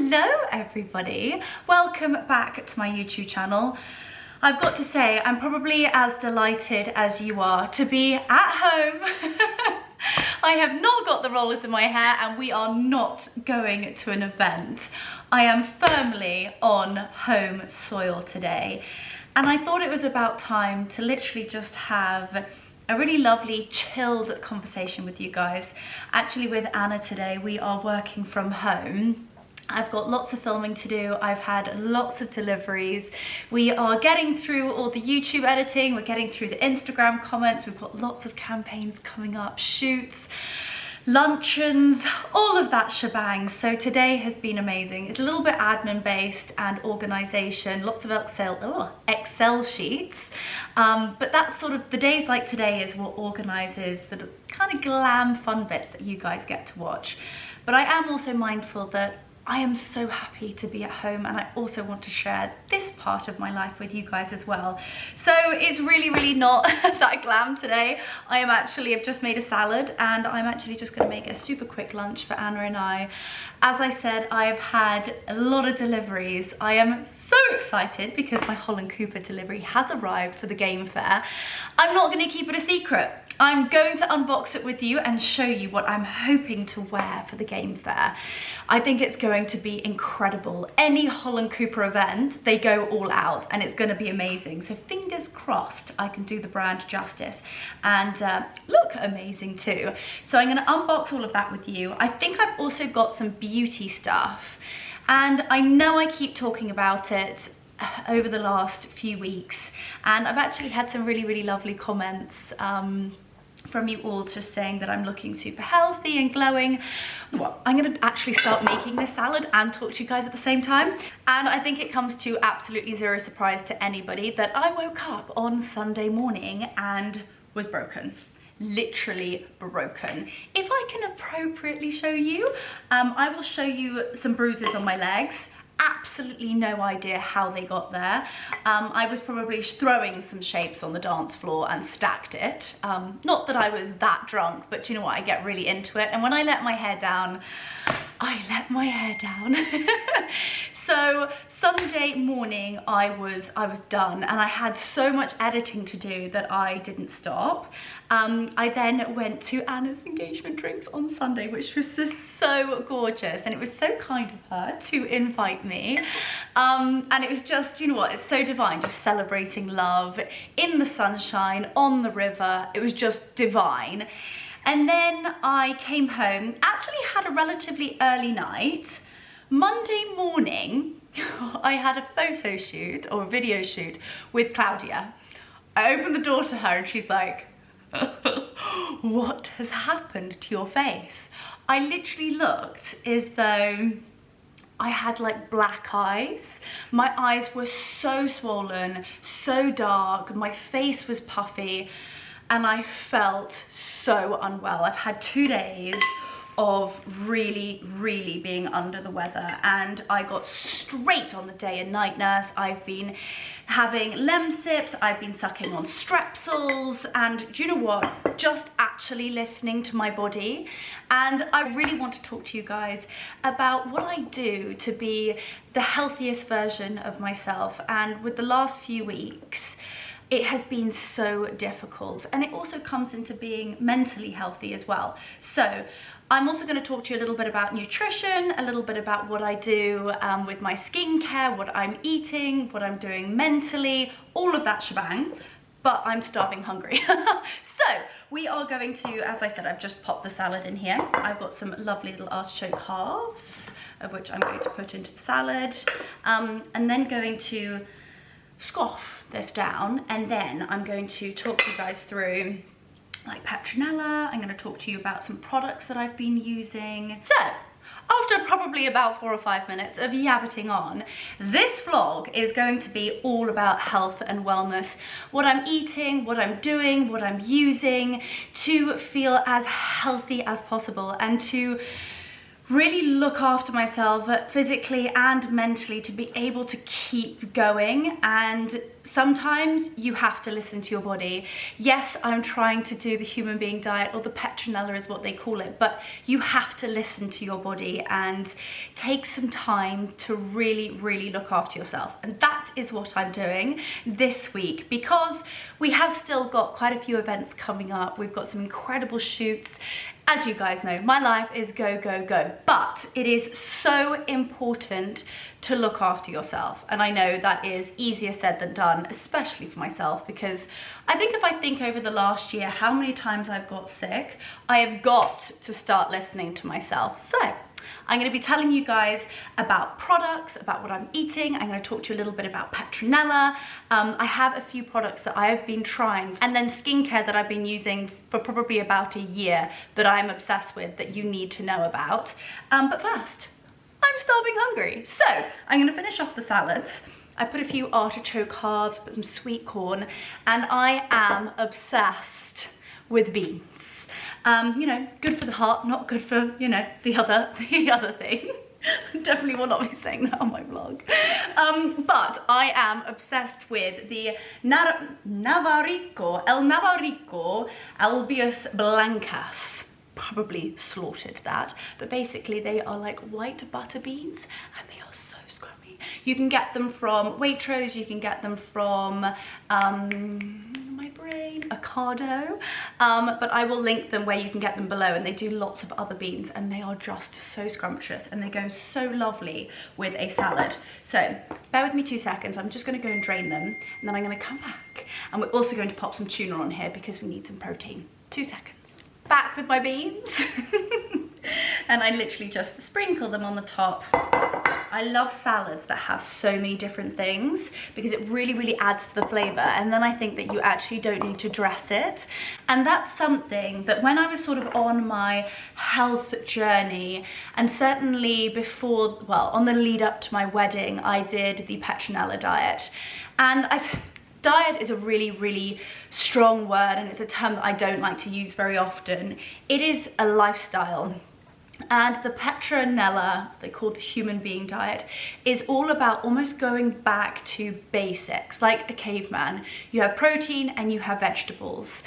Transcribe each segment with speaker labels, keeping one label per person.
Speaker 1: Hello everybody, welcome back to my YouTube channel. I've got to say, I'm probably as delighted as you are to be at home. I have not got the rollers in my hair and we are not going to an event. I am firmly on home soil today, and I thought it was about time to literally just have a really lovely chilled conversation with you guys. Actually with Anna today, we are working from home. I've got lots of filming to do. I've had lots of deliveries. We are getting through all the YouTube editing. We're getting through the Instagram comments. We've got lots of campaigns coming up, shoots, luncheons, all of that shebang. So today has been amazing. It's a little bit admin based and organization, lots of Excel sheets. But that's sort of, the days like today is what organizes the kind of glam fun bits that you guys get to watch. But I am also mindful that I am so happy to be at home, and I also want to share this part of my life with you guys as well. So it's really not that glam today. I've just made a salad, and I'm actually just going to make a super quick lunch for Anna and I. As I said, I've had a lot of deliveries. I am so excited because my Holland Cooper delivery has arrived for the game fair. I'm not going to keep it a secret. I'm going to unbox it with you and show you what I'm hoping to wear for the game fair. I think it's going to be incredible. Any Holland Cooper event, they go all out and it's going to be amazing. So fingers crossed I can do the brand justice and look amazing too. So I'm going to unbox all of that with you. I think I've also got some beauty stuff, and I know I keep talking about it over the last few weeks, and I've actually had some really lovely comments from you all just saying that I'm looking super healthy and glowing. Well, I'm gonna actually start making this salad and talk to you guys at the same time. And I think it comes to absolutely zero surprise to anybody that I woke up on Sunday morning and was broken. Literally broken. If I can appropriately show you, I will show you some bruises on my legs. Absolutely no idea how they got there. I was probably throwing some shapes on the dance floor and stacked it. Not that I was that drunk, but you know what, I get really into it. And when I let my hair down, I let my hair down. So Sunday morning I was done, and I had so much editing to do that I didn't stop. I then went to Anna's engagement drinks on Sunday, which was just so gorgeous, and it was so kind of her to invite me. And it was just, you know what, it's so divine, just celebrating love in the sunshine, on the river. It was just divine. And then I came home, actually had a relatively early night. Monday morning, I had a photo shoot or a video shoot with Claudia. I opened the door to her and she's like, what has happened to your face? I literally looked as though I had like black eyes. My eyes were so swollen, so dark, my face was puffy, and I felt so unwell. I've had 2 days of really being under the weather, and I got straight on the day and night nurse. I've been having Lemsips, I've been sucking on Strepsils, and do you know what? Just actually listening to my body. And I really want to talk to you guys about what I do to be the healthiest version of myself. And with the last few weeks, it has been so difficult, and it also comes into being mentally healthy as well. So I'm also going to talk to you a little bit about nutrition, a little bit about what I do with my skincare, what I'm eating, what I'm doing mentally, all of that shebang. But I'm starving hungry. So we are going to, as I said, I've just popped the salad in here. I've got some lovely little artichoke halves, of which I'm going to put into the salad, and then going to scoff this down, and then I'm going to talk you guys through like Petronella. I'm going to talk to you about some products that I've been using. So after probably about 4 or 5 minutes of yabbiting on, this vlog is going to be all about health and wellness. What I'm eating, what I'm doing, what I'm using to feel as healthy as possible, and to really look after myself physically and mentally to be able to keep going. And sometimes you have to listen to your body. Yes, I'm trying to do the human being diet, or the Petronella is what they call it, but you have to listen to your body and take some time to really, really look after yourself. And that is what I'm doing this week, because we have still got quite a few events coming up. We've got some incredible shoots. As you guys know, my life is go, go, go, but it is so important to look after yourself. And I know that is easier said than done, especially for myself, because I think if I think over the last year, how many times I've got sick, I have got to start listening to myself. So I'm going to be telling you guys about products, about what I'm eating. I'm going to talk to you a little bit about Petronella. I have a few products that I have been trying, and then skincare that I've been using for probably about a year that I'm obsessed with, that you need to know about. But first, I'm starving hungry. So I'm going to finish off the salads. I put a few artichoke halves, put some sweet corn, and I am obsessed with beans. You know, good for the heart, not good for, you know, the other thing. Definitely will not be saying that on my vlog. But I am obsessed with the El Navarico Albius Blancas. Probably slaughtered that, but basically they are like white butter beans, and they are so scrummy. You can get them from Waitrose, you can get them from Ocado, but I will link them where you can get them below, and they do lots of other beans, and they are just so scrumptious, and they go so lovely with a salad. So bear with me 2 seconds. I'm just going to go and drain them, and then I'm going to come back, and we're also going to pop some tuna on here because we need some protein. 2 seconds. Back with my beans. And I literally just sprinkle them on the top. I love salads that have so many different things because it really, really adds to the flavor. And then I think that you actually don't need to dress it. And that's something that when I was sort of on my health journey, and certainly before, well, on the lead up to my wedding, I did the Petronella diet. And diet is a really, really strong word, and it's a term that I don't like to use very often. It is a lifestyle. And the Petronella, they call the human being diet, is all about almost going back to basics, like a caveman. You have protein and you have vegetables.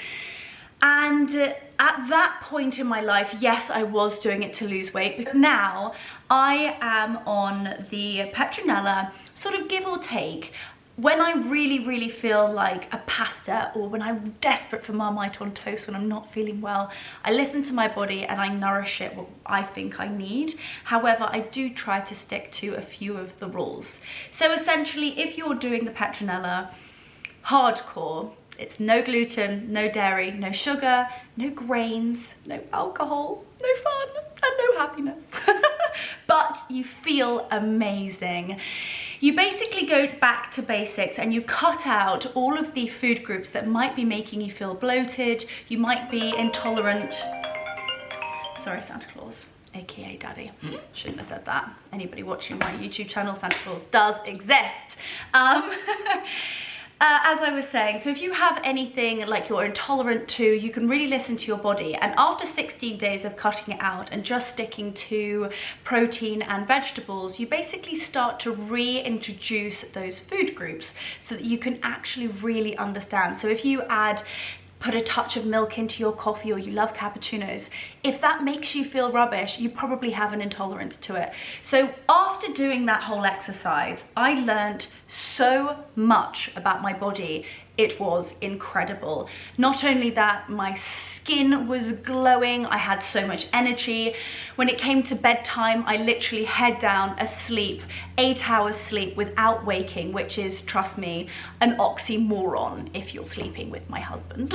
Speaker 1: And at that point in my life, yes, I was doing it to lose weight, but now I am on the Petronella, sort of give or take. When I really, really feel like a pasta, or when I'm desperate for Marmite on toast when I'm not feeling well, I listen to my body and I nourish it what I think I need. However, I do try to stick to a few of the rules. So essentially, if you're doing the Petronella hardcore, it's no gluten, no dairy, no sugar, no grains, no alcohol, no fun, and no happiness. But you feel amazing. You basically go back to basics and you cut out all of the food groups that might be making you feel bloated. You might be intolerant. Sorry, Santa Claus, aka Daddy. Shouldn't have said that. Anybody watching my YouTube channel, Santa Claus does exist. As I was saying, so if you have anything like you're intolerant to, you can really listen to your body. And after 16 days of cutting it out and just sticking to protein and vegetables, you basically start to reintroduce those food groups so that you can actually really understand. So if you put a touch of milk into your coffee, or you love cappuccinos, if that makes you feel rubbish, you probably have an intolerance to it. So after doing that whole exercise, I learned so much about my body. It was incredible. Not only that, my skin was glowing, I had so much energy. When it came to bedtime, I literally head down asleep, 8 hours sleep without waking, which is, trust me, an oxymoron if you're sleeping with my husband.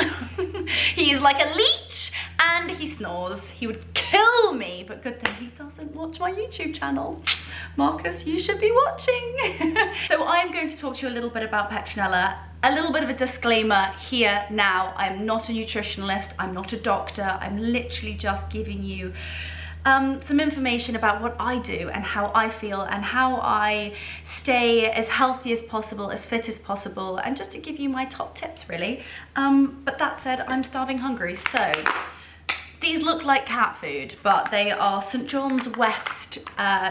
Speaker 1: He is like a leech and he snores. He would kill me, but good thing he doesn't watch my YouTube channel. Marcus, you should be watching. So I am going to talk to you a little bit about Petronella. A little bit of a disclaimer here now. I'm not a nutritionalist, I'm not a doctor, I'm literally just giving you some information about what I do and how I feel and how I stay as healthy as possible, as fit as possible, and just to give you my top tips really. But that said, I'm starving hungry, so These look like cat food, but they are St. John's West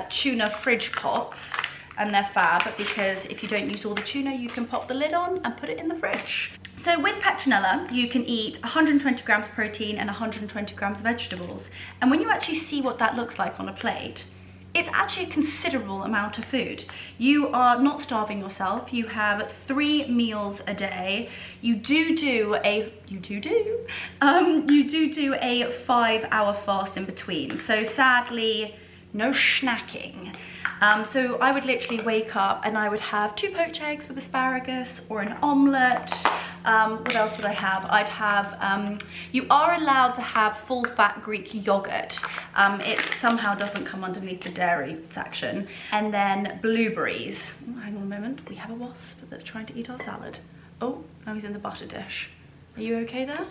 Speaker 1: tuna fridge pots, and they're fab because if you don't use all the tuna, you can pop the lid on and put it in the fridge. So with Petronella, you can eat 120 grams of protein and 120 grams of vegetables. And when you actually see what that looks like on a plate, it's actually a considerable amount of food. You are not starving yourself. You have 3 meals a day. You do a 5-hour fast in between. So sadly, no snacking. So I would literally wake up and I would have 2 poached eggs with asparagus or an omelette. What else would I have? I'd have, you are allowed to have full fat Greek yogurt. It somehow doesn't come underneath the dairy section. And then blueberries. Oh, hang on a moment, we have a wasp that's trying to eat our salad. Oh, now he's in the butter dish. Are you okay there? Are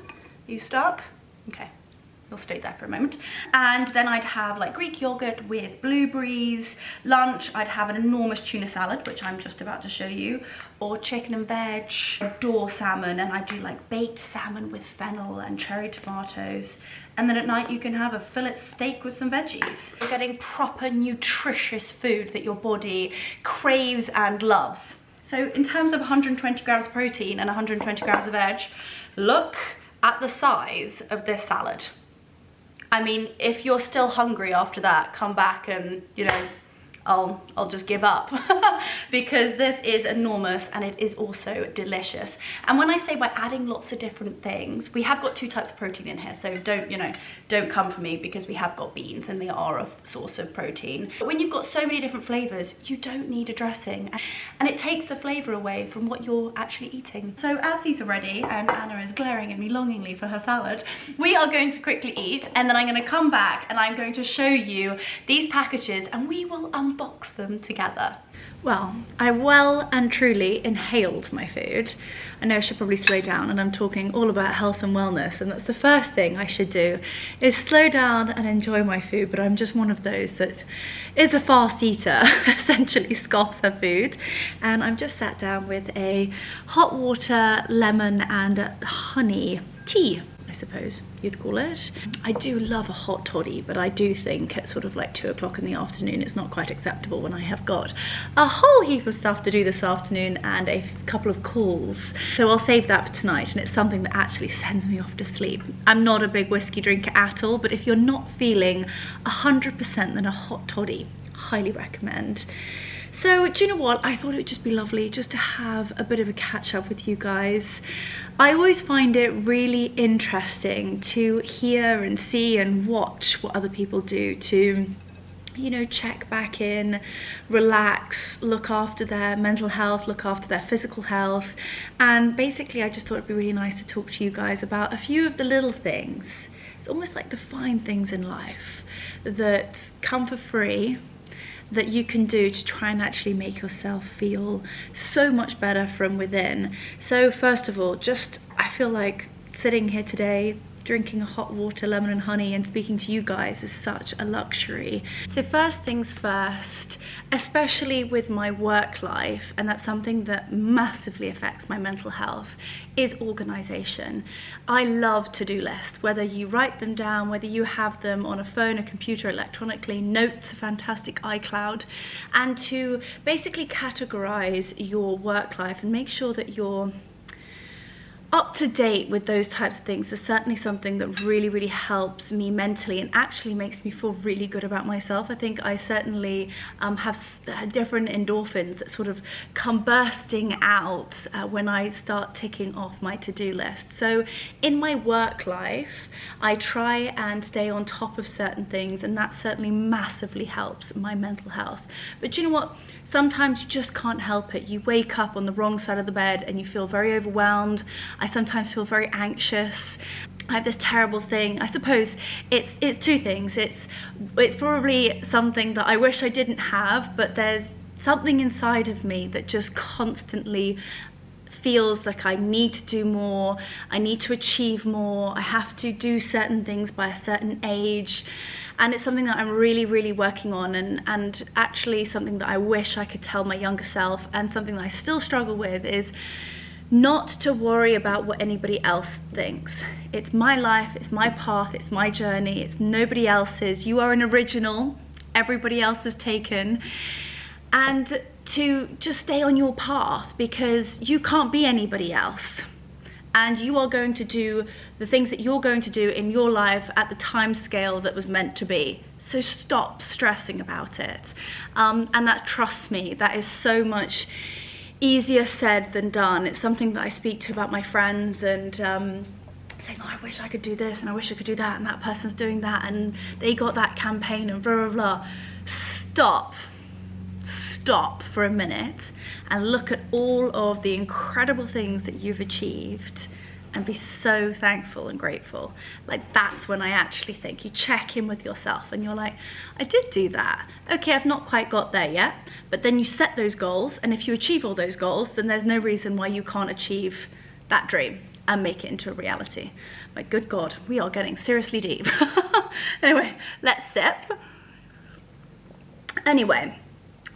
Speaker 1: you stuck? Okay. You'll stay there for a moment. And then I'd have like Greek yogurt with blueberries. Lunch, I'd have an enormous tuna salad, which I'm just about to show you, or chicken and veg. I adore salmon, and I do like baked salmon with fennel and cherry tomatoes. And then at night you can have a fillet steak with some veggies. You're getting proper nutritious food that your body craves and loves. So in terms of 120 grams of protein and 120 grams of veg, look at the size of this salad. I mean, if you're still hungry after that, come back and, you know, I'll just give up because this is enormous and it is also delicious. And when I say by adding lots of different things, we have got 2 types of protein in here, so don't come for me because we have got beans and they are a source of protein. But when you've got so many different flavors, you don't need a dressing, and it takes the flavor away from what you're actually eating. So as these are ready, and Anna is glaring at me longingly for her salad, we are going to quickly eat, and then I'm going to come back and I'm going to show you these packages and we will unbox them together. Well, I well and truly inhaled my food. I know I should probably slow down, and I'm talking all about health and wellness, and that's the first thing I should do, is slow down and enjoy my food. But I'm just one of those that is a fast eater, essentially scoffs her food. And I've just sat down with a hot water, lemon and honey tea, I suppose you'd call it. I do love a hot toddy, but I do think at sort of like 2 o'clock in the afternoon it's not quite acceptable when I have got a whole heap of stuff to do this afternoon and a couple of calls. So I'll save that for tonight, and it's something that actually sends me off to sleep. I'm not a big whiskey drinker at all, but if you're not feeling 100%, then a hot toddy, highly recommend. So do you know what, I thought it would just be lovely just to have a bit of a catch up with you guys. I always find it really interesting to hear and see and watch what other people do to, you know, check back in, relax, look after their mental health, look after their physical health. And basically I just thought it'd be really nice to talk to you guys about a few of the little things. It's almost like the fine things in life that come for free, that you can do to try and actually make yourself feel so much better from within. So first of all, I feel like sitting here today, drinking a hot water, lemon and honey, and speaking to you guys is such a luxury. So first things first, especially with my work life, and that's something that massively affects my mental health, is organization. I love to-do lists, whether you write them down, whether you have them on a phone, a computer, electronically, notes, a fantastic iCloud, and to basically categorize your work life and make sure that you're up to date with those types of things is certainly something that really, really helps me mentally and actually makes me feel really good about myself. I think I certainly have different endorphins that sort of come bursting out when I start ticking off my to-do list. So in my work life, I try and stay on top of certain things, and that certainly massively helps my mental health. But do you know what? Sometimes you just can't help it. You wake up on the wrong side of the bed and you feel very overwhelmed. I sometimes feel very anxious. I have this terrible thing. I suppose it's 2 things. It's probably something that I wish I didn't have, but there's something inside of me that just constantly feels like I need to do more, I need to achieve more, I have to do certain things by a certain age. And it's something that I'm really, really working on, and actually something that I wish I could tell my younger self, and something that I still struggle with is not to worry about what anybody else thinks. It's my life, it's my path, it's my journey, it's nobody else's. You are an original, everybody else is taken. And to just stay on your path, because you can't be anybody else. And you are going to do the things that you're going to do in your life at the time scale that was meant to be. So stop stressing about it. And that, trust me, that is so much easier said than done. It's something that I speak to about my friends, and saying, oh, I wish I could do this and I wish I could do that, and that person's doing that and they got that campaign and blah, blah, blah. Stop for a minute and look at all of the incredible things that you've achieved and be so thankful and grateful. Like, that's when I actually think you check in with yourself and you're like, I did do that. Okay, I've not quite got there yet, but then you set those goals, and if you achieve all those goals, then there's no reason why you can't achieve that dream and make it into a reality. My good God, we are getting seriously deep. Anyway, let's sip. Anyway,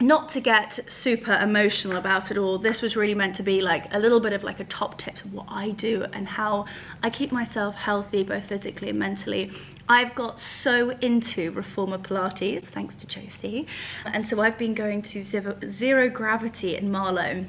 Speaker 1: not to get super emotional about it all, this was really meant to be like a little bit of like a top tips of what I do and how I keep myself healthy, both physically and mentally. I've got so into reformer Pilates, thanks to Josie. And so I've been going to zero gravity in Marlow.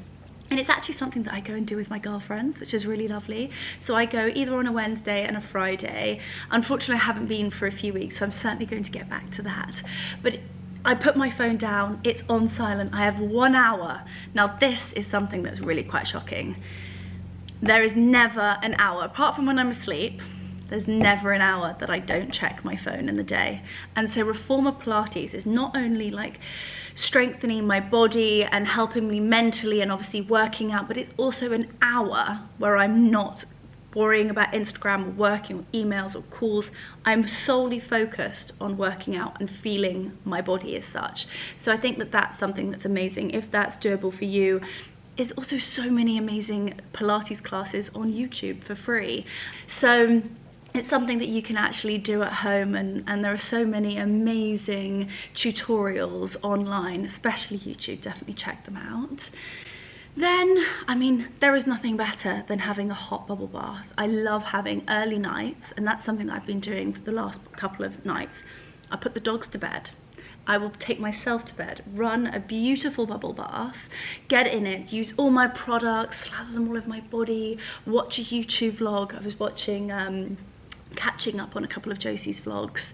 Speaker 1: And it's actually something that I go and do with my girlfriends, which is really lovely. So I go either on a Wednesday and a Friday. Unfortunately, I haven't been for a few weeks, so I'm certainly going to get back to that. But I put my phone down, it's on silent, I have 1 hour. Now this is something that's really quite shocking. There is never an hour, apart from when I'm asleep, there's never an hour that I don't check my phone in the day. And so reformer Pilates is not only like strengthening my body and helping me mentally and obviously working out, but it's also an hour where I'm not worrying about Instagram or working or emails or calls. I'm solely focused on working out and feeling my body as such. So I think that that's something that's amazing. If that's doable for you, there's also so many amazing Pilates classes on YouTube for free. So it's something that you can actually do at home, and there are so many amazing tutorials online, especially YouTube, definitely check them out. Then, I mean, there is nothing better than having a hot bubble bath. I love having early nights, and that's something that I've been doing for the last couple of nights. I put the dogs to bed. I will take myself to bed, run a beautiful bubble bath, get in it, use all my products, slather them all over my body, watch a YouTube vlog. I was watching, catching up on a couple of Josie's vlogs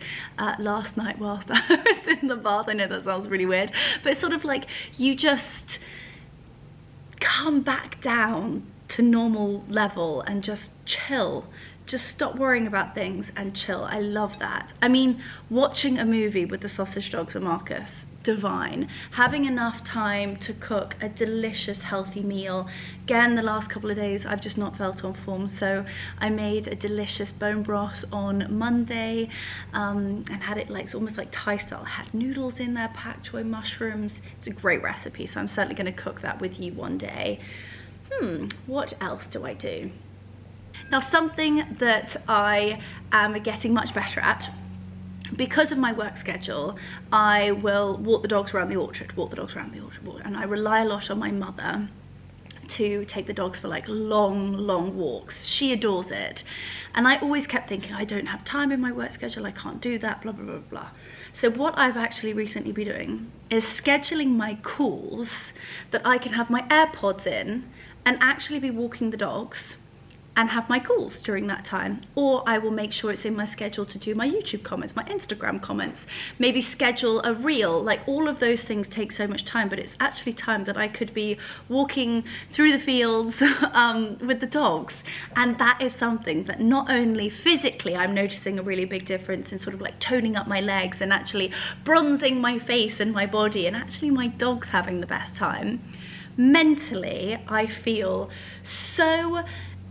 Speaker 1: last night whilst I was in the bath. I know that sounds really weird, but it's sort of like you just come back down to normal level and just chill. Just stop worrying about things and chill. I love that. I mean, watching a movie with the sausage dogs and Marcus, divine. Having enough time to cook a delicious, healthy meal. Again, the last couple of days, I've just not felt on form, so I made a delicious bone broth on Monday and had it like, it's almost like Thai style. I had noodles in there, pak choy mushrooms. It's a great recipe, so I'm certainly gonna cook that with you one day. What else do I do? Now, something that I am getting much better at, because of my work schedule, I will walk the dogs around the orchard, and I rely a lot on my mother to take the dogs for like long walks. She adores it. And I always kept thinking, I don't have time in my work schedule, I can't do that, blah, blah, blah, blah. So what I've actually recently been doing is scheduling my calls that I can have my AirPods in and actually be walking the dogs and have my calls during that time. Or I will make sure it's in my schedule to do my YouTube comments, my Instagram comments, maybe schedule a reel. Like, all of those things take so much time, but it's actually time that I could be walking through the fields with the dogs. And that is something that not only physically I'm noticing a really big difference in sort of like toning up my legs and actually bronzing my face and my body, and actually my dog's having the best time. Mentally, I feel so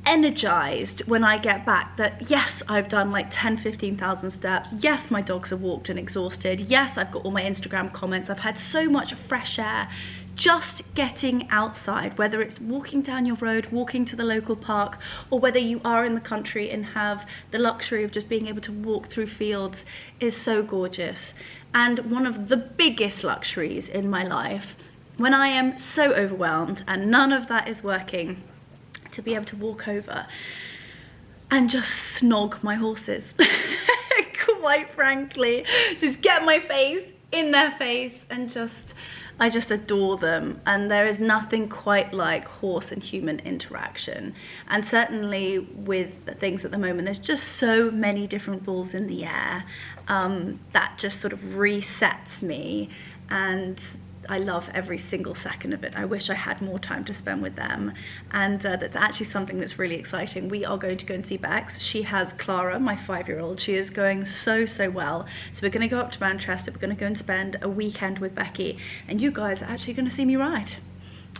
Speaker 1: energized when I get back that yes, I've done like 10-15,000 steps, yes, my dogs are walked and exhausted, yes, I've got all my Instagram comments, I've had so much fresh air just getting outside, whether it's walking down your road, walking to the local park, or whether you are in the country and have the luxury of just being able to walk through fields, is so gorgeous. And one of the biggest luxuries in my life, when I am so overwhelmed and none of that is working, to be able to walk over and just snog my horses. Quite frankly, just get my face in their face and I just adore them. And there is nothing quite like horse and human interaction. And certainly with things at the moment, there's just so many different balls in the air that just sort of resets me, and I love every single second of it. I wish I had more time to spend with them, and that's actually something that's really exciting. We are going to go and see Bex. She has Clara, my 5-year-old. She is going so well. So we're going to go up to Manchester. We're going to go and spend a weekend with Becky, and you guys are actually going to see me ride.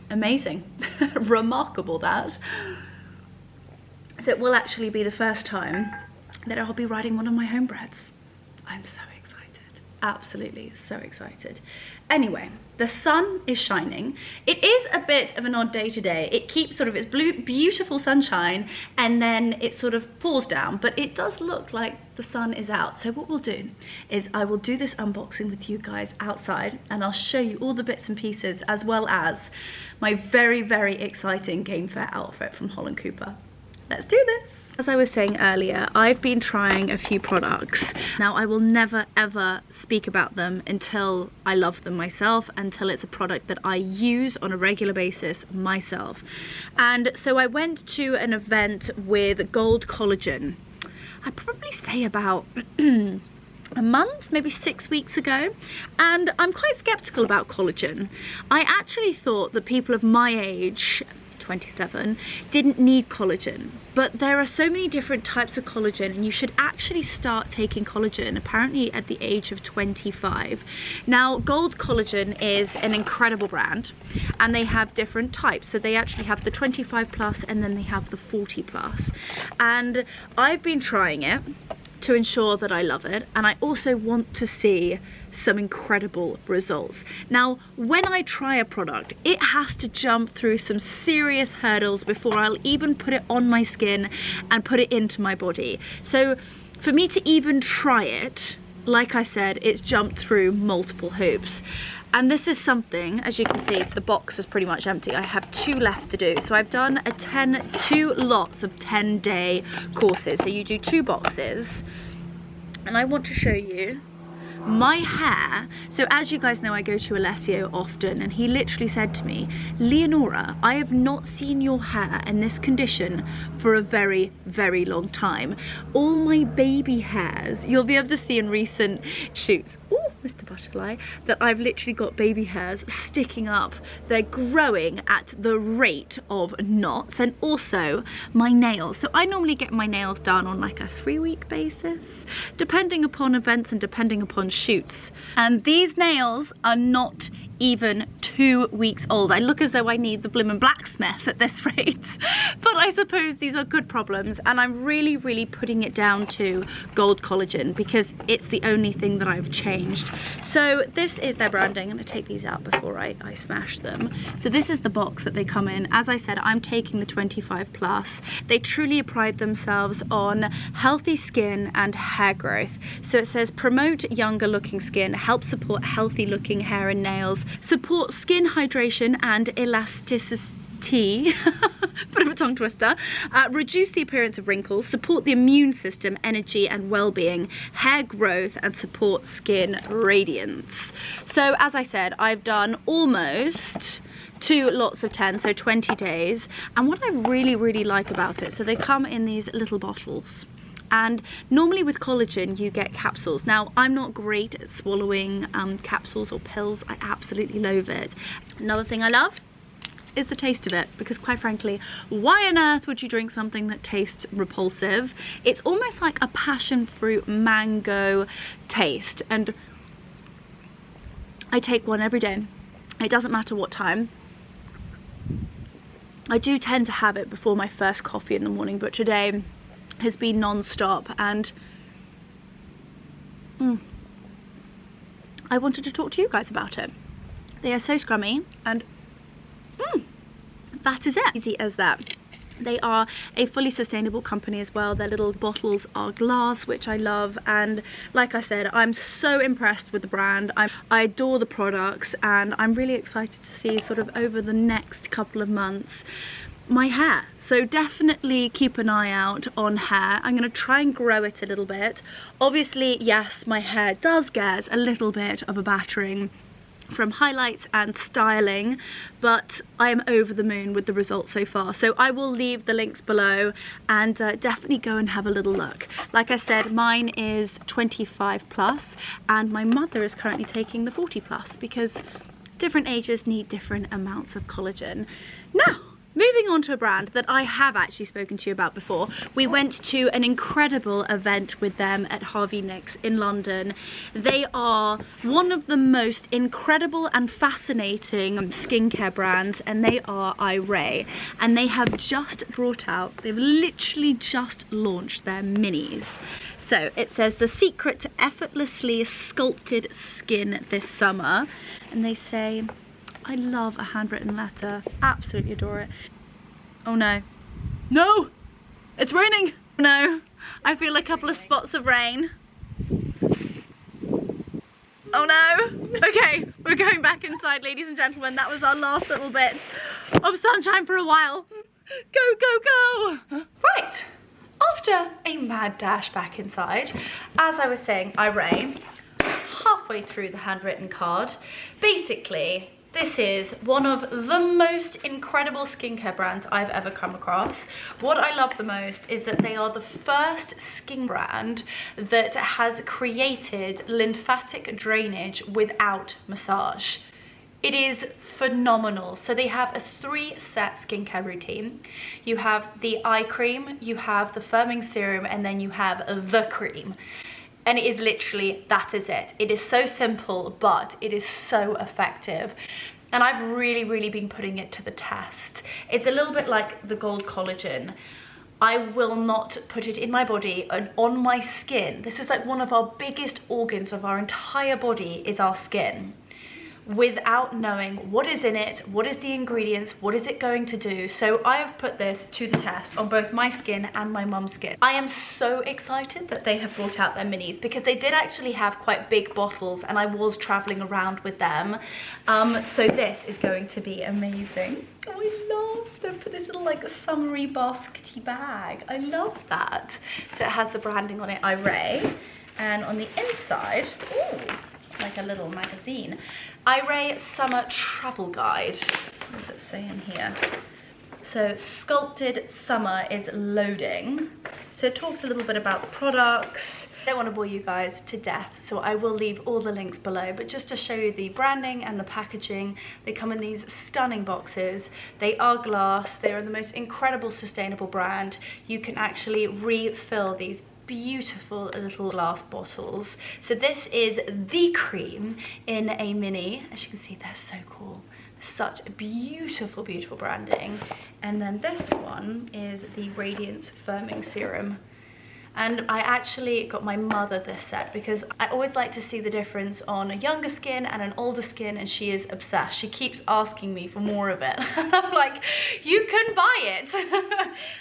Speaker 1: Amazing. Remarkable, that. So it will actually be the first time that I'll be riding one of my homebreds. I'm so excited. Absolutely so excited. Anyway, the sun is shining. It is a bit of an odd day today. It keeps sort of its beautiful sunshine, and then it sort of pours down, but it does look like the sun is out. So what we'll do is I will do this unboxing with you guys outside, and I'll show you all the bits and pieces, as well as my very exciting game fair outfit from Holland Cooper. Let's do this. As I was saying earlier, I've been trying a few products. Now, I will never ever speak about them until I love them myself, until it's a product that I use on a regular basis myself. And so I went to an event with Gold Collagen. I'd probably say about a month, maybe 6 weeks ago, and I'm quite skeptical about collagen. I actually thought that people of my age, 27, didn't need collagen, but there are so many different types of collagen, and you should actually start taking collagen apparently at the age of 25. Now, Gold Collagen is an incredible brand, and they have different types. So they actually have the 25 plus, and then they have the 40 plus, and I've been trying it to ensure that I love it, and I also want to see some incredible results. Now, when I try a product, it has to jump through some serious hurdles before I'll even put it on my skin and put it into my body. So for me to even try it, like I said, it's jumped through multiple hoops. And this is something, as you can see, the box is pretty much empty. I have 2 left to do. So I've done 2 lots of 10-day courses. So you do 2 boxes, and I want to show you my hair. So as you guys know, I go to Alessio often, and he literally said to me, Leonora, I have not seen your hair in this condition for a very long time. All my baby hairs, you'll be able to see in recent shoots, ooh, Mr. Butterfly, that I've literally got baby hairs sticking up. They're growing at the rate of knots, and also my nails. So I normally get my nails done on like a 3-week basis, depending upon events and depending upon shoots. And these nails are not even 2 weeks old. I look as though I need the blimmin' blacksmith at this rate, but I suppose these are good problems, and I'm really putting it down to Gold Collagen because it's the only thing that I've changed. So this is their branding. I'm gonna take these out before I smash them. So this is the box that they come in. As I said, I'm taking the 25 plus. They truly pride themselves on healthy skin and hair growth. So it says promote younger looking skin, help support healthy looking hair and nails, support skin hydration and elasticity, bit of a tongue twister, reduce the appearance of wrinkles, support the immune system, energy and well-being, hair growth, and support skin radiance. So as I said, I've done almost 2 lots of 10, so 20 days, and what I really like about it, so they come in these little bottles. And normally with collagen you get capsules. Now, I'm not great at swallowing capsules or pills. I absolutely loathe it. Another thing I love is the taste of it, because quite frankly, why on earth would you drink something that tastes repulsive? It's almost like a passion fruit mango taste, and I take one every day. It doesn't matter what time. I do tend to have it before my first coffee in the morning, but today has been non-stop, and I wanted to talk to you guys about it. They are so scrummy, and that is it. Easy as that. They are a fully sustainable company as well. Their little bottles are glass, which I love, and like I said, I'm so impressed with the brand. I adore the products, and I'm really excited to see sort of over the next couple of months my hair. So definitely keep an eye out on hair. I'm gonna try and grow it a little bit. Obviously, yes, my hair does get a little bit of a battering from highlights and styling, but I am over the moon with the results so far. So I will leave the links below, and definitely go and have a little look. Like I said, mine is 25 plus, and my mother is currently taking the 40 plus because different ages need different amounts of collagen. Now, moving on to a brand that I have actually spoken to you about before. We went to an incredible event with them at Harvey Nicks in London. They are one of the most incredible and fascinating skincare brands, and they are Iré. And they have just brought out, they've literally just launched their minis. So it says the secret to effortlessly sculpted skin this summer. And they say, I love a handwritten letter, absolutely adore it. Oh no. No! It's raining! No, I feel a couple of spots of rain. Oh no! Okay, we're going back inside, ladies and gentlemen. That was our last little bit of sunshine for a while. Go, go, go! Right, after a mad dash back inside, as I was saying, Iré, halfway through the handwritten card, basically, this is one of the most incredible skincare brands I've ever come across. What I love the most is that they are the first skin brand that has created lymphatic drainage without massage. It is phenomenal. So they have a 3-set skincare routine. You have the eye cream, you have the firming serum, and then you have the cream. And it is literally, that is it. It is so simple, but it is so effective. And I've really been putting it to the test. It's a little bit like the gold collagen. I will not put it in my body and on my skin. This is like one of our biggest organs of our entire body is our skin, without knowing what is in it, what is the ingredients, what is it going to do. So I have put this to the test on both my skin and my mum's skin. I am so excited that they have brought out their minis because they did actually have quite big bottles and I was traveling around with them. So this is going to be amazing. Oh, I love them for this little like summery baskety bag. I love that. So it has the branding on it, Iré, and on the inside, ooh, like a little magazine. Iré Summer Travel Guide. What does it say in here? So Sculpted Summer is loading. So it talks a little bit about the products. I don't want to bore you guys to death, so I will leave all the links below, but just to show you the branding and the packaging, they come in these stunning boxes. They are glass. They are the most incredible sustainable brand. You can actually refill these beautiful little glass bottles. So this is the cream in a mini. As you can see, they're so cool. Such a beautiful branding. And then this one is the Radiance Firming Serum. And I actually got my mother this set because I always like to see the difference on a younger skin and an older skin, and she is obsessed. She keeps asking me for more of it. I'm like, you can buy it.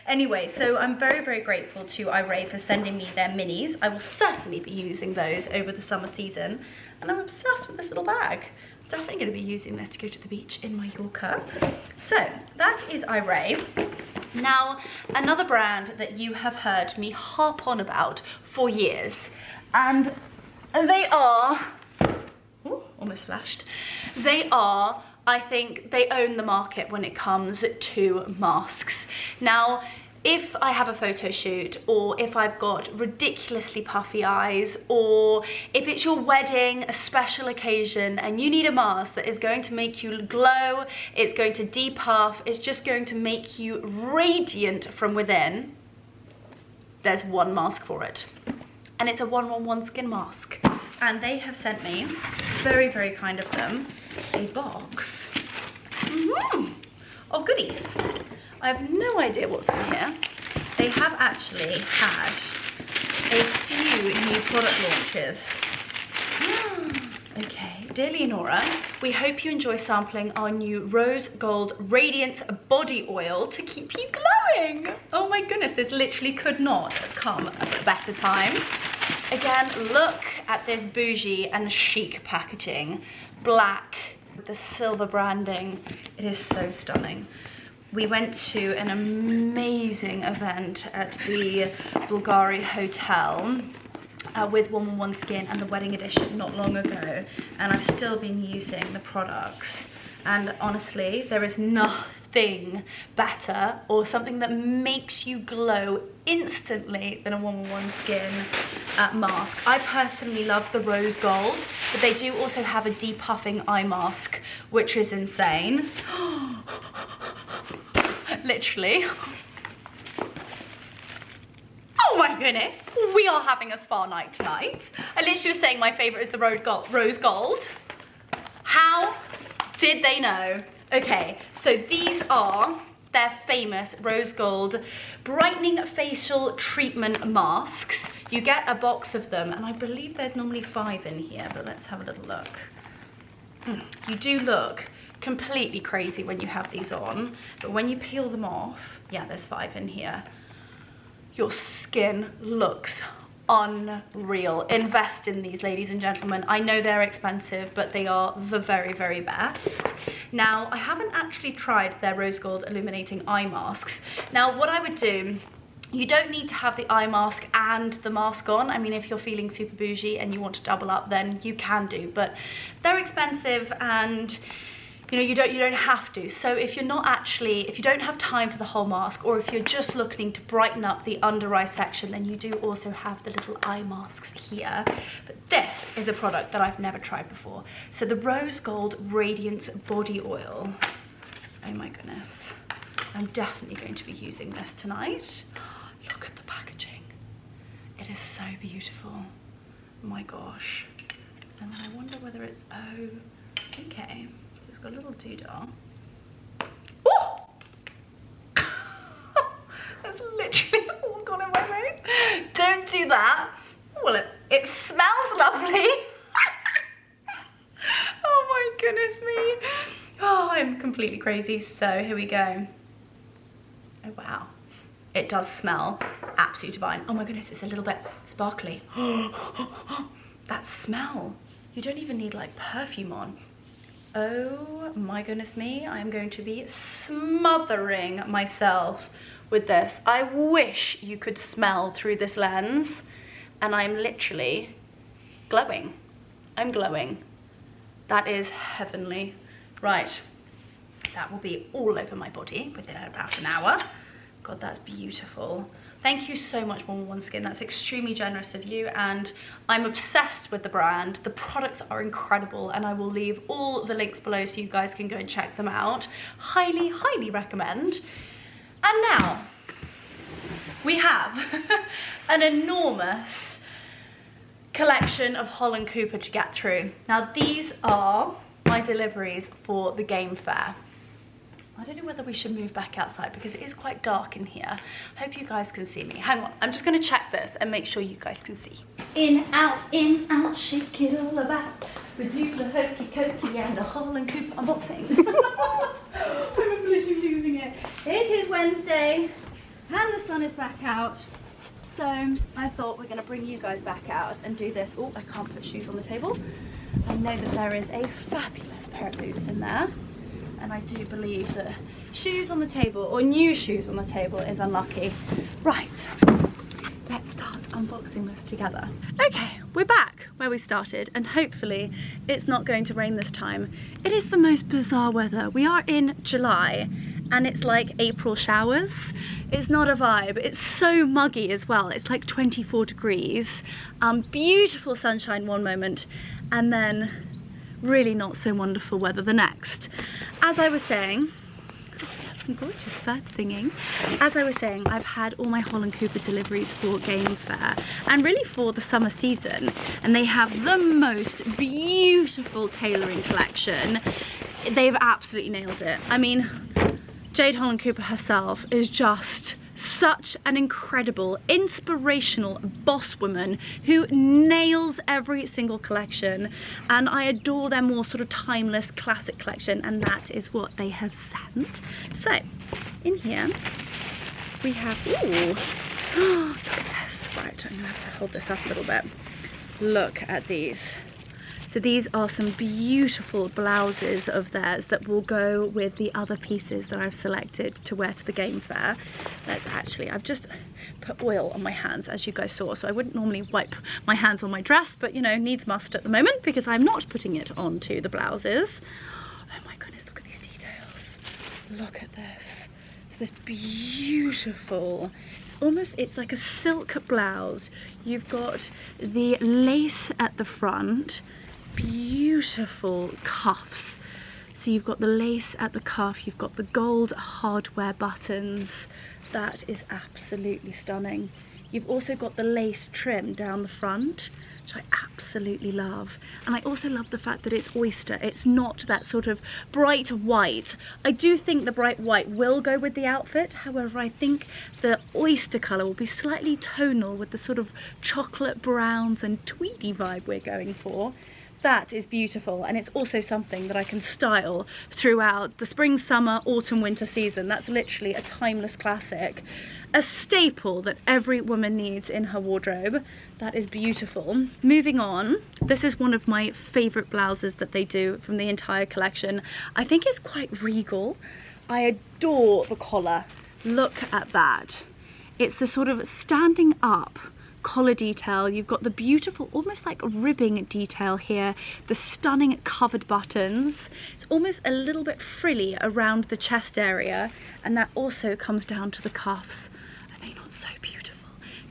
Speaker 1: Anyway, so I'm very grateful to Iré for sending me their minis. I will certainly be using those over the summer season. And I'm obsessed with this little bag. I'm definitely going to be using this to go to the beach in Mallorca. So that is Iré. Now, another brand that you have heard me harp on about for years, and they are, ooh, almost flashed, they are, I think, they own the market when it comes to masks. Now, if I have a photo shoot, or if I've got ridiculously puffy eyes, or if it's your wedding, a special occasion, and you need a mask that is going to make you glow, it's going to depuff, it's just going to make you radiant from within, there's one mask for it. And it's a 1-on-1 skin mask. And they have sent me, very kind of them, a box of goodies. I have no idea what's in here. They have actually had a few new product launches. Okay, dear Leonora, we hope you enjoy sampling our new Rose Gold Radiance Body Oil to keep you glowing. Oh my goodness, this literally could not come at a better time. Again, look at this bougie and chic packaging. Black with the silver branding. It is so stunning. we went to an amazing event at the Bulgari Hotel with 111 Skin and the wedding edition not long ago, and I've still been using the products, and honestly there is nothing better or something that makes you glow instantly than a 111 Skin mask. I personally love the rose gold, but they do also have a depuffing eye mask, which is insane. Literally. Oh my goodness, we are having a spa night tonight. I literally was saying my favorite is the rose gold. How did they know? Okay, so these are their famous rose gold brightening facial treatment masks. You get a box of them, and I believe there's normally 5 in here, but let's have a little look. You do look completely crazy when you have these on, but when you peel them off, yeah, there's 5 in here. Your skin looks unreal. Invest in these, ladies and gentlemen. I know they're expensive, but they are the very, very best. Now, I haven't actually tried their rose gold illuminating eye masks. Now, what I would do, you don't need to have the eye mask and the mask on. I mean, if you're feeling super bougie and you want to double up, then you can do, but they're expensive, and you know, you don't have to. So if you don't have time for the whole mask, or if you're just looking to brighten up the under eye section, then you do also have the little eye masks here. But this is a product that I've never tried before. So the Rose Gold Radiance Body Oil. Oh my goodness. I'm definitely going to be using this tonight. Look at the packaging. It is so beautiful. Oh my gosh. And then I wonder whether it's, oh, okay. It's got a little doodah. Oh! That's literally all gone in my mouth. Don't do that. Well, it smells lovely. Oh my goodness me. Oh, I'm completely crazy. So here we go. Oh wow. It does smell absolutely divine. Oh my goodness, it's a little bit sparkly. That smell. You don't even need like perfume on. Oh my goodness me, I am going to be smothering myself with this. I wish you could smell through this lens, and I'm literally glowing. I'm glowing. That is heavenly. Right, that will be all over my body within about an hour. God, that's beautiful. Thank you so much, 111 Skin. That's extremely generous of you, and I'm obsessed with the brand. The products are incredible, and I will leave all the links below so you guys can go and check them out. Highly, highly recommend. And now, we have an enormous collection of Holland Cooper to get through. Now, these are my deliveries for the game fair. I don't know whether we should move back outside because it is quite dark in here. Hope you guys can see me. Hang on, I'm just gonna check this and make sure you guys can see. In, out, shake it all about. We do the hokey cokey and the Holland Cooper unboxing. I'm officially losing it. It is Wednesday and the sun is back out. So I thought we're gonna bring you guys back out and do this. Oh, I can't put shoes on the table. I know that there is a fabulous pair of boots in there. And I do believe that shoes on the table, or new shoes on the table, is unlucky. Right, let's start unboxing this together. Okay, we're back where we started, and hopefully it's not going to rain this time. It is the most bizarre weather. We are in July, and it's like April showers. It's not a vibe. It's so muggy as well. It's like 24 degrees. Beautiful sunshine one moment, and then really not so wonderful weather the next. As I was saying, we have some gorgeous birds singing. As I was saying, I've had all my Holland Cooper deliveries for Game Fair and really for the summer season, and they have the most beautiful tailoring collection. They've absolutely nailed it. I mean, Jade Holland Cooper herself is just such an incredible, inspirational boss woman who nails every single collection, and I adore their more sort of timeless classic collection, and that is what they have sent. So in here we have, ooh, look at this. Right, I'm gonna have to hold this up a little bit. Look at these. So these are some beautiful blouses of theirs that will go with the other pieces that I've selected to wear to the game fair. I've just put oil on my hands, as you guys saw, so I wouldn't normally wipe my hands on my dress, but you know, needs must at the moment because I'm not putting it onto the blouses. Oh my goodness, look at these details. Look at this. It's this beautiful, it's like a silk blouse. You've got the lace at the front, beautiful cuffs. So you've got the lace at the cuff, you've got the gold hardware buttons. That is absolutely stunning. You've also got the lace trim down the front, which I absolutely love. And I also love the fact that it's oyster. It's not that sort of bright white. I do think the bright white will go with the outfit. However, I think the oyster colour will be slightly tonal with the sort of chocolate browns and tweedy vibe we're going for. That is beautiful, and it's also something that I can style throughout the spring, summer, autumn, winter season. That's literally a timeless classic, a staple that every woman needs in her wardrobe. That is beautiful. Moving on, this is one of my favorite blouses that they do from the entire collection. I think it's quite regal. I adore the collar. Look at that. It's the sort of standing up collar detail. You've got the beautiful, almost like ribbing detail here, the stunning covered buttons. It's almost a little bit frilly around the chest area, and that also comes down to the cuffs. Are they not so beautiful?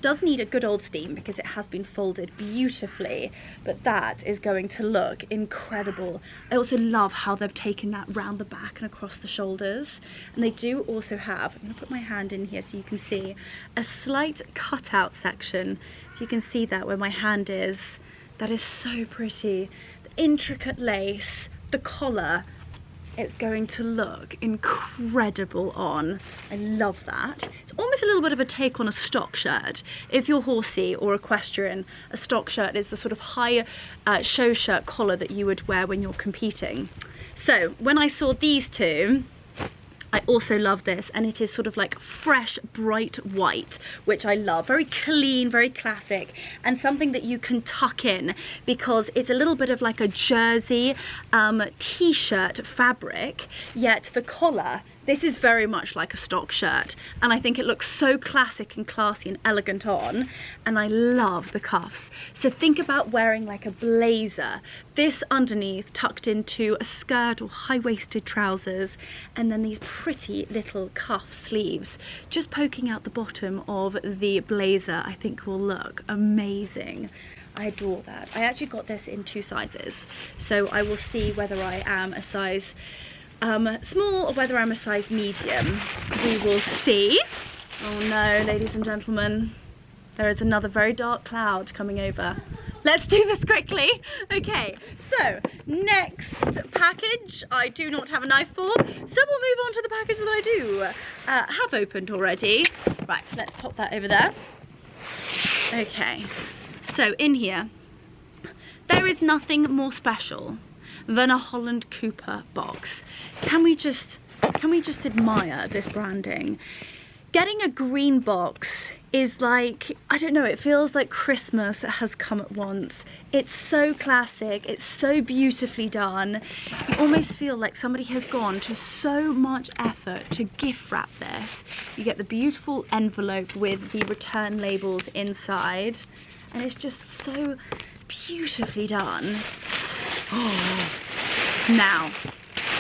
Speaker 1: Does need a good old steam because it has been folded beautifully, but that is going to look incredible. I also love how they've taken that round the back and across the shoulders, and they do also have, I'm going to put my hand in here so you can see, a slight cutout section. If you can see that where my hand is, that is so pretty. The intricate lace, the collar, it's going to look incredible on. I love that. It's almost a little bit of a take on a stock shirt. If you're horsey or equestrian, a stock shirt is the sort of high show shirt collar that you would wear when you're competing. So when I saw these two, I also love this, and it is sort of like fresh, bright white, which I love. Very clean, very classic, and something that you can tuck in because it's a little bit of like a jersey t-shirt fabric, yet the collar, this is very much like a stock shirt, and I think it looks so classic and classy and elegant on, and I love the cuffs. So think about wearing like a blazer, this underneath tucked into a skirt or high-waisted trousers, and then these pretty little cuff sleeves just poking out the bottom of the blazer. I think will look amazing. I adore that. I actually got this in 2 sizes, so I will see whether I am a size small or whether I'm a size medium. We will see. Oh no, ladies and gentlemen, there is another very dark cloud coming over. Let's do this quickly. Okay, so next package I do not have a knife for, so we'll move on to the package that I do have opened already. Right, let's pop that over there. Okay, so in here there is nothing more special than a Holland Cooper box. Can we just admire this branding? Getting a green box is like, I don't know, it feels like Christmas has come at once. It's so classic, it's so beautifully done. You almost feel like somebody has gone to so much effort to gift wrap this. You get the beautiful envelope with the return labels inside, and it's just so beautifully done. Oh. Now,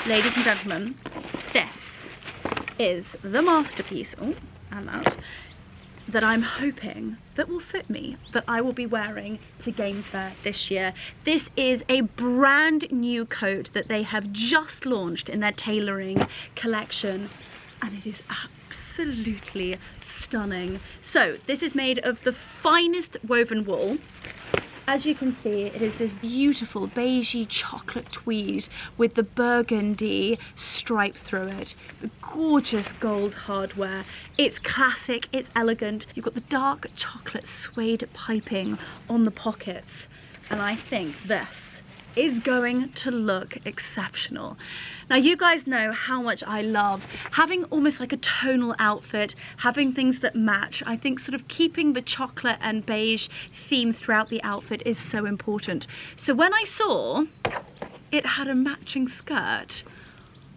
Speaker 1: ladies and gentlemen, this is the masterpiece, that I'm hoping that will fit me, that I will be wearing to Game Fair this year. This is a brand new coat that they have just launched in their tailoring collection, and it is absolutely stunning. So this is made of the finest woven wool. As you can see, it is this beautiful beigey chocolate tweed with the burgundy stripe through it. The gorgeous gold hardware. It's classic, it's elegant. You've got the dark chocolate suede piping on the pockets. And I think this is going to look exceptional. Now, you guys know how much I love having almost like a tonal outfit, having things that match. I think sort of keeping the chocolate and beige theme throughout the outfit is so important. So when I saw it had a matching skirt,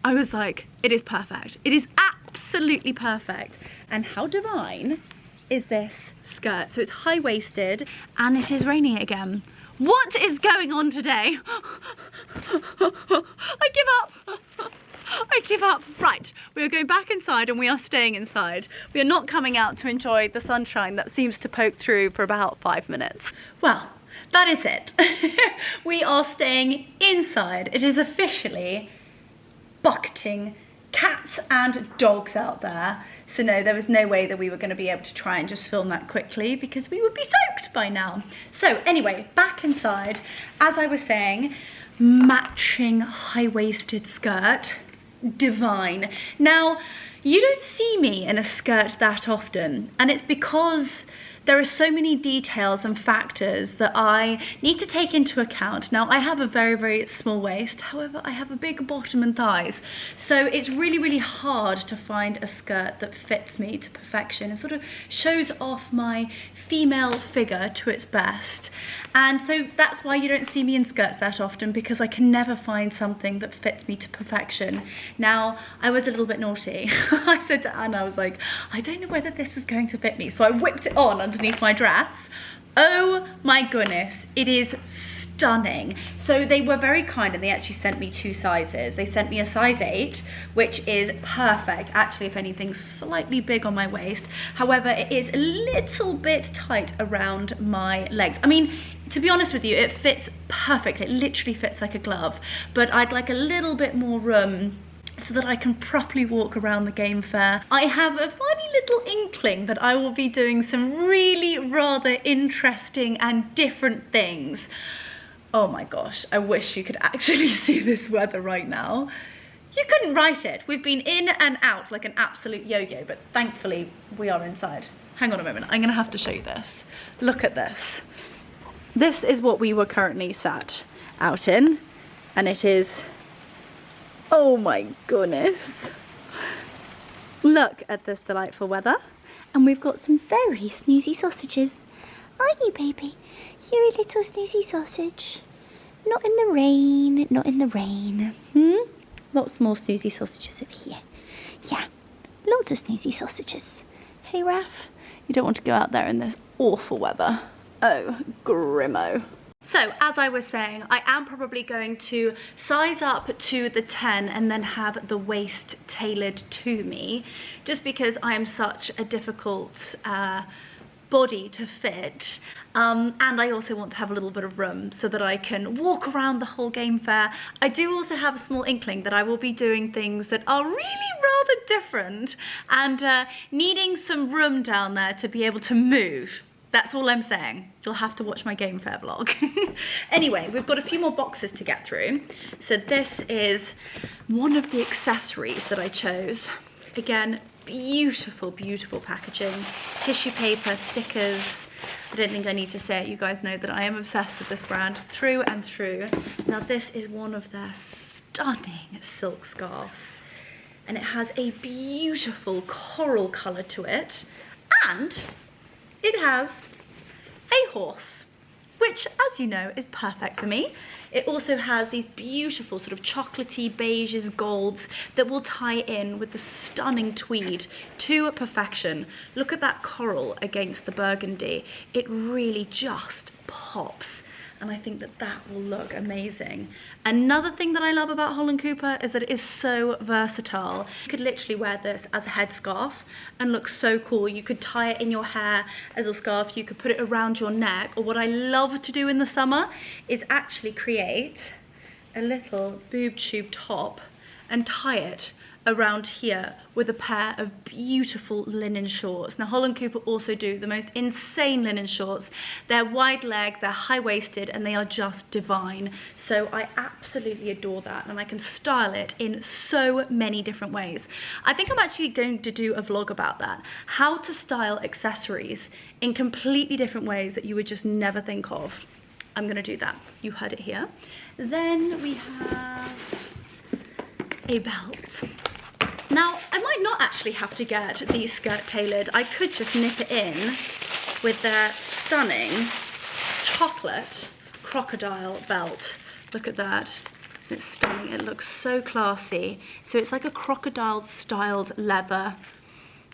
Speaker 1: I was like, it is perfect. It is absolutely perfect. And how divine is this skirt? So it's high-waisted and it is raining again. What is going on today? I give up. I give up. Right, we are going back inside and we are staying inside. We are not coming out to enjoy the sunshine that seems to poke through for about 5 minutes. Well, that is it. We are staying inside. It is officially bucketing cats and dogs out there. So no, there was no way that we were going to be able to try and just film that quickly because we would be soaked by now. So anyway, back inside, as I was saying, matching high-waisted skirt, divine. Now, you don't see me in a skirt that often, and it's because there are so many details and factors that I need to take into account. Now, I have a very, very small waist. However, I have a big bottom and thighs. So it's really, really hard to find a skirt that fits me to perfection and sort of shows off my female figure to its best. And so that's why you don't see me in skirts that often, because I can never find something that fits me to perfection. Now, I was a little bit naughty. I said to Anna, I was like, I don't know whether this is going to fit me. So I whipped it on underneath my dress. Oh my goodness, it is stunning. So they were very kind and they actually sent me 2 sizes. They sent me a size 8, which is perfect. Actually, if anything, slightly big on my waist. However, it is a little bit tight around my legs. I mean, to be honest with you, it fits perfectly. It literally fits like a glove, but I'd like a little bit more room so that I can properly walk around the game fair. I have a funny little inkling that I will be doing some really rather interesting and different things. Oh my gosh, I wish you could actually see this weather right now. You couldn't write it. We've been in and out like an absolute yo-yo, but thankfully we are inside. Hang on a moment, I'm gonna have to show you this. Look at this. This is what we were currently sat out in, and it is, oh my goodness. Look at this delightful weather. And we've got some very snoozy sausages. Aren't you, baby? You're a little snoozy sausage. Not in the rain, not in the rain. Lots more snoozy sausages over here. Yeah, lots of snoozy sausages. Hey, Raph, you don't want to go out there in this awful weather. Oh, grimmo. So, as I was saying, I am probably going to size up to the 10 and then have the waist tailored to me, just because I am such a difficult body to fit. And I also want to have a little bit of room so that I can walk around the whole game fair. I do also have a small inkling that I will be doing things that are really rather different and needing some room down there to be able to move. That's all I'm saying. You'll have to watch my game fair vlog. Anyway, we've got a few more boxes to get through. So this is one of the accessories that I chose. Again, beautiful, beautiful packaging. Tissue paper, stickers. I don't think I need to say it. You guys know that I am obsessed with this brand through and through. Now this is one of their stunning silk scarves. And it has a beautiful coral colour to it. And it has a horse, which, as you know, is perfect for me. It also has these beautiful sort of chocolatey beiges, golds that will tie in with the stunning tweed to perfection. Look at that coral against the burgundy. It really just pops. And I think that that will look amazing. Another thing that I love about Holland Cooper is that it is so versatile. You could literally wear this as a headscarf and look so cool. You could tie it in your hair as a scarf. You could put it around your neck. Or what I love to do in the summer is actually create a little boob tube top and tie it around here with a pair of beautiful linen shorts. Now Holland Cooper also do the most insane linen shorts. They're wide leg, they're high waisted, and they are just divine. So I absolutely adore that, and I can style it in so many different ways. I think I'm actually going to do a vlog about that. How to style accessories in completely different ways that you would just never think of. I'm gonna do that. You heard it here. Then we have a belt. Now, I might not actually have to get these skirt tailored. I could just nip it in with their stunning chocolate crocodile belt. Look at that. Isn't it stunning? It looks so classy. So it's like a crocodile styled leather.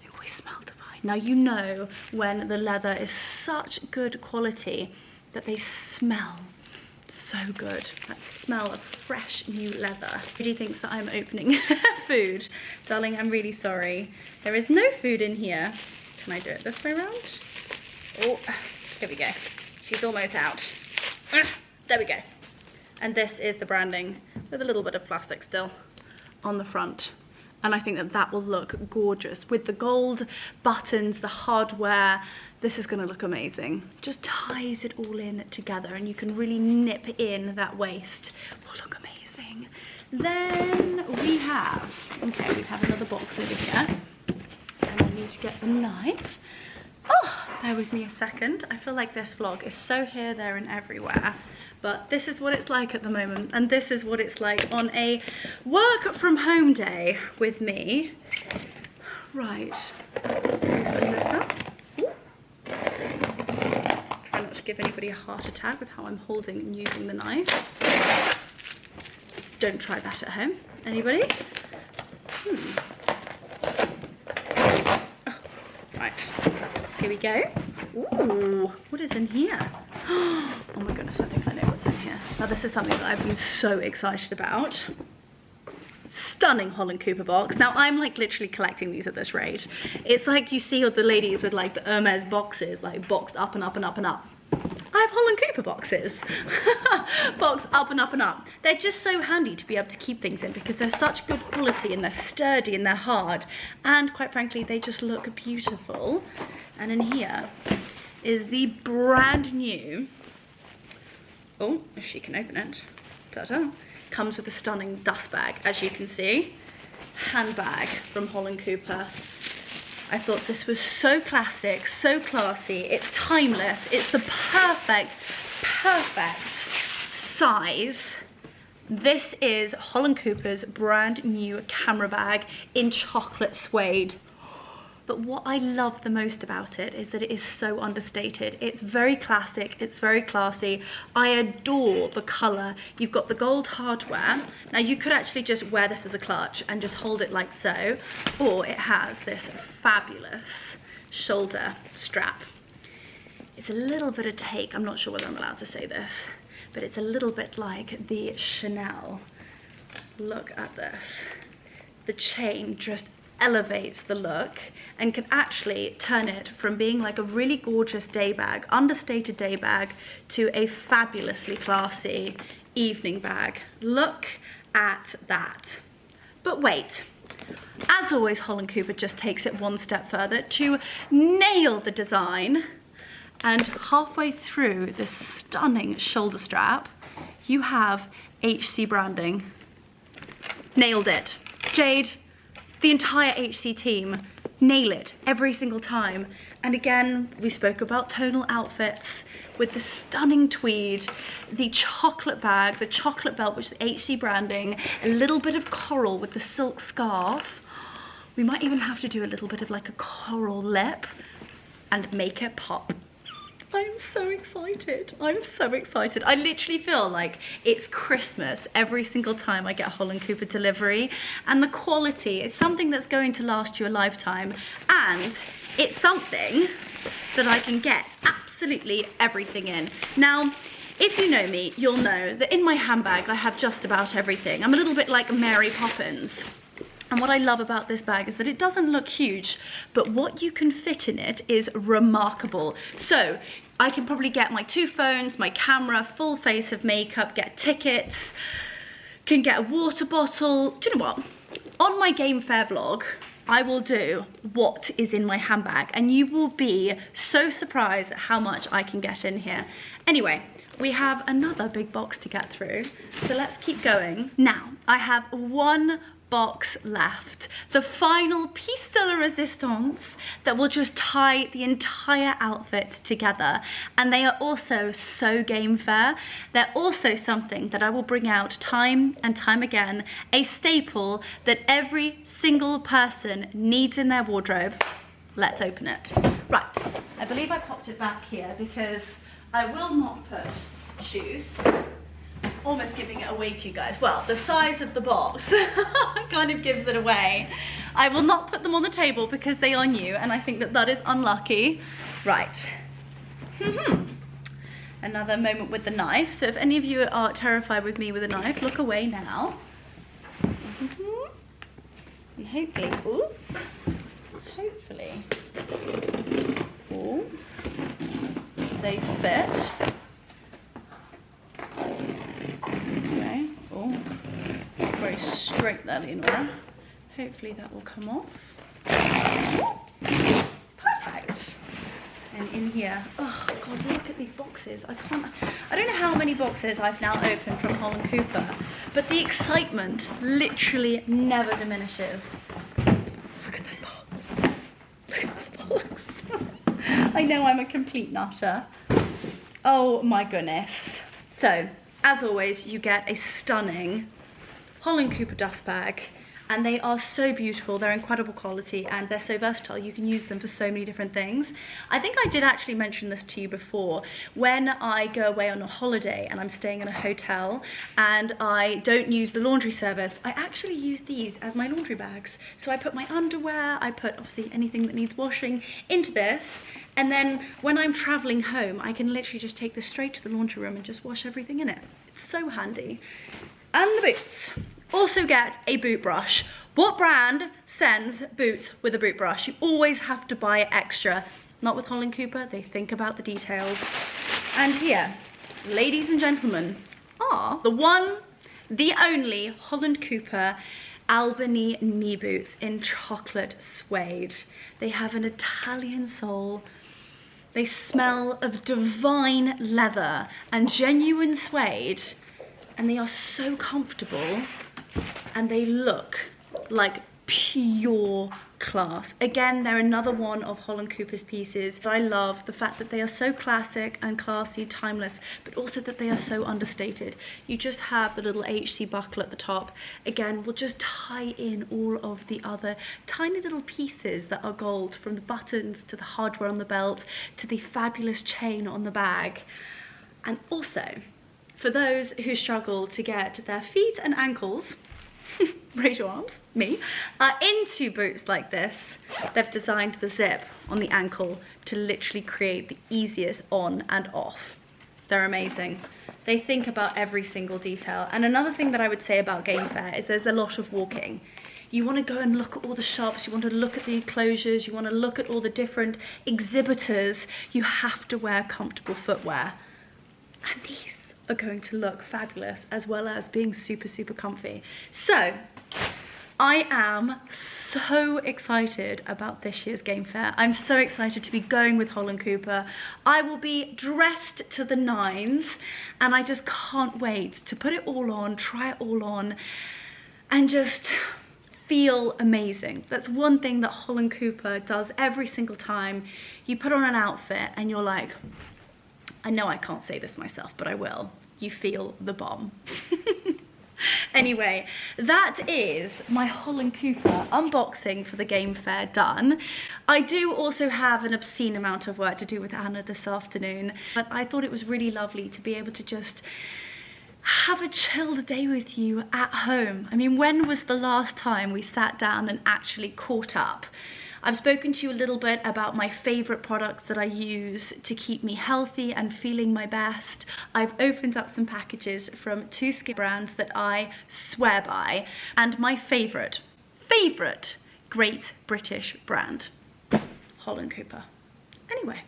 Speaker 1: It always smells divine. Now you know when the leather is such good quality that they smell so good. That smell of fresh new leather. Judy thinks that I'm opening food. Darling, I'm really sorry. There is no food in here. Can I do it this way around? Oh, here we go. She's almost out. There we go. And this is the branding with a little bit of plastic still on the front. And I think that that will look gorgeous with the gold buttons, the hardware. This is gonna look amazing. Just ties it all in together and you can really nip in that waist. Will look amazing. Then we have another box over here. And I need to get the knife. Oh, bear with me a second. I feel like this vlog is so here, there and everywhere. But this is what it's like at the moment. And this is what it's like on a work from home day with me. Right, open this up. Try not to give anybody a heart attack with how I'm holding and using the knife. Don't try that at home. Anybody? Oh, right, here we go. Ooh, what is in here? Oh my goodness, I think I know what's in here. Now this is something that I've been so excited about. Stunning Holland Cooper box. Now I'm like literally collecting these at this rate. It's like you see all the ladies with like the Hermes boxes, like boxed up and up and up and up. I have Holland Cooper boxes. Boxed up and up and up. They're just so handy to be able to keep things in because they're such good quality and they're sturdy and they're hard. And quite frankly, they just look beautiful. And in here is the brand new, oh, if she can open it, ta-da, comes with a stunning dust bag, as you can see, handbag from Holland Cooper. I thought this was so classic, so classy, it's timeless, it's the perfect size. This is Holland Cooper's brand new camera bag in chocolate suede. But what I love the most about it is that it is so understated. It's very classic, it's very classy. I adore the colour. You've got the gold hardware. Now you could actually just wear this as a clutch and just hold it like so, or it has this fabulous shoulder strap. It's a little bit of take, I'm not sure whether I'm allowed to say this, but it's a little bit like the Chanel. Look at this. The chain just elevates the look and can actually turn it from being like a really gorgeous day bag, understated day bag, to a fabulously classy evening bag. Look at that. But wait, as always, Holland Cooper just takes it one step further to nail the design. And halfway through this stunning shoulder strap, you have HC branding. Nailed it. Jade, the entire HC team, nail it every single time. And again, we spoke about tonal outfits with the stunning tweed, the chocolate bag, the chocolate belt, which is HC branding, a little bit of coral with the silk scarf. We might even have to do a little bit of like a coral lip and make it pop. I'm so excited. I'm so excited. I literally feel like it's Christmas every single time I get a Holland Cooper delivery. And the quality, it's something that's going to last you a lifetime. And it's something that I can get absolutely everything in. Now, if you know me, you'll know that in my handbag, I have just about everything. I'm a little bit like Mary Poppins. And what I love about this bag is that it doesn't look huge, but what you can fit in it is remarkable. So I can probably get my 2 phones, my camera, full face of makeup, get tickets, can get a water bottle. Do you know what? On my Game Fair vlog, I will do what is in my handbag and you will be so surprised at how much I can get in here. Anyway, we have another big box to get through, so let's keep going. Now, I have one box left. The final piece de la resistance that will just tie the entire outfit together. And they are also so game fair. They're also something that I will bring out time and time again, a staple that every single person needs in their wardrobe. Let's open it. Right, I believe I popped it back here because I will not put shoes. Almost giving it away to you guys. Well, the size of the box kind of gives it away. I will not put them on the table because they are new, and I think that that is unlucky. Right. Another moment with the knife. So if any of you are terrified with me with a knife, look away now. And hopefully, ooh, hopefully, ooh, they fit. Okay, oh, very straight there, Leonora. Hopefully that will come off. Perfect. And in here, oh God, look at these boxes. I don't know how many boxes I've now opened from Holland Cooper, but the excitement literally never diminishes. Look at this box. Look at this box. I know I'm a complete nutter. Oh my goodness. So, as always, you get a stunning Holland Cooper dust bag, and they are so beautiful. They're incredible quality and they're so versatile. You can use them for so many different things. I think I did actually mention this to you before. When I go away on a holiday and I'm staying in a hotel and I don't use the laundry service, I actually use these as my laundry bags. So I put my underwear, I put obviously anything that needs washing into this, and then when I'm traveling home, I can literally just take this straight to the laundry room and just wash everything in it. It's so handy. And the boots. Also get a boot brush. What brand sends boots with a boot brush? You always have to buy it extra. Not with Holland Cooper, they think about the details. And here, ladies and gentlemen, are the one, the only Holland Cooper Albany knee boots in chocolate suede. They have an Italian sole. They smell of divine leather and genuine suede, and they are so comfortable, and they look like pure class. Again, they're another one of Holland Cooper's pieces. I love the fact that they are so classic and classy, timeless, but also that they are so understated. You just have the little HC buckle at the top. Again, we'll just tie in all of the other tiny little pieces that are gold, from the buttons to the hardware on the belt to the fabulous chain on the bag. And also, for those who struggle to get their feet and ankles, raise your arms, me, into boots like this, they've designed the zip on the ankle to literally create the easiest on and off. They're amazing. They think about every single detail. And another thing that I would say about Game Fair is there's a lot of walking. You want to go and look at all the shops, you want to look at the enclosures, you want to look at all the different exhibitors. You have to wear comfortable footwear. And these are going to look fabulous, as well as being super, super comfy. So, I am so excited about this year's Game Fair. I'm so excited to be going with Holland Cooper. I will be dressed to the nines, and I just can't wait to put it all on, try it all on, and just feel amazing. That's one thing that Holland Cooper does every single time. You put on an outfit and you're like, I know I can't say this myself, but I will. You feel the bomb. Anyway, that is my Holland Cooper unboxing for the Game Fair done. I do also have an obscene amount of work to do with Anna this afternoon, but I thought it was really lovely to be able to just have a chilled day with you at home. I mean, when was the last time we sat down and actually caught up? I've spoken to you a little bit about my favorite products that I use to keep me healthy and feeling my best. I've opened up some packages from 2 skin brands that I swear by, and my favorite Great British brand, Holland Cooper. Anyway,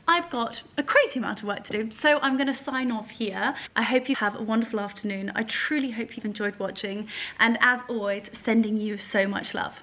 Speaker 1: I've got a crazy amount of work to do, so I'm going to sign off here. I hope you have a wonderful afternoon. I truly hope you've enjoyed watching, and as always, sending you so much love.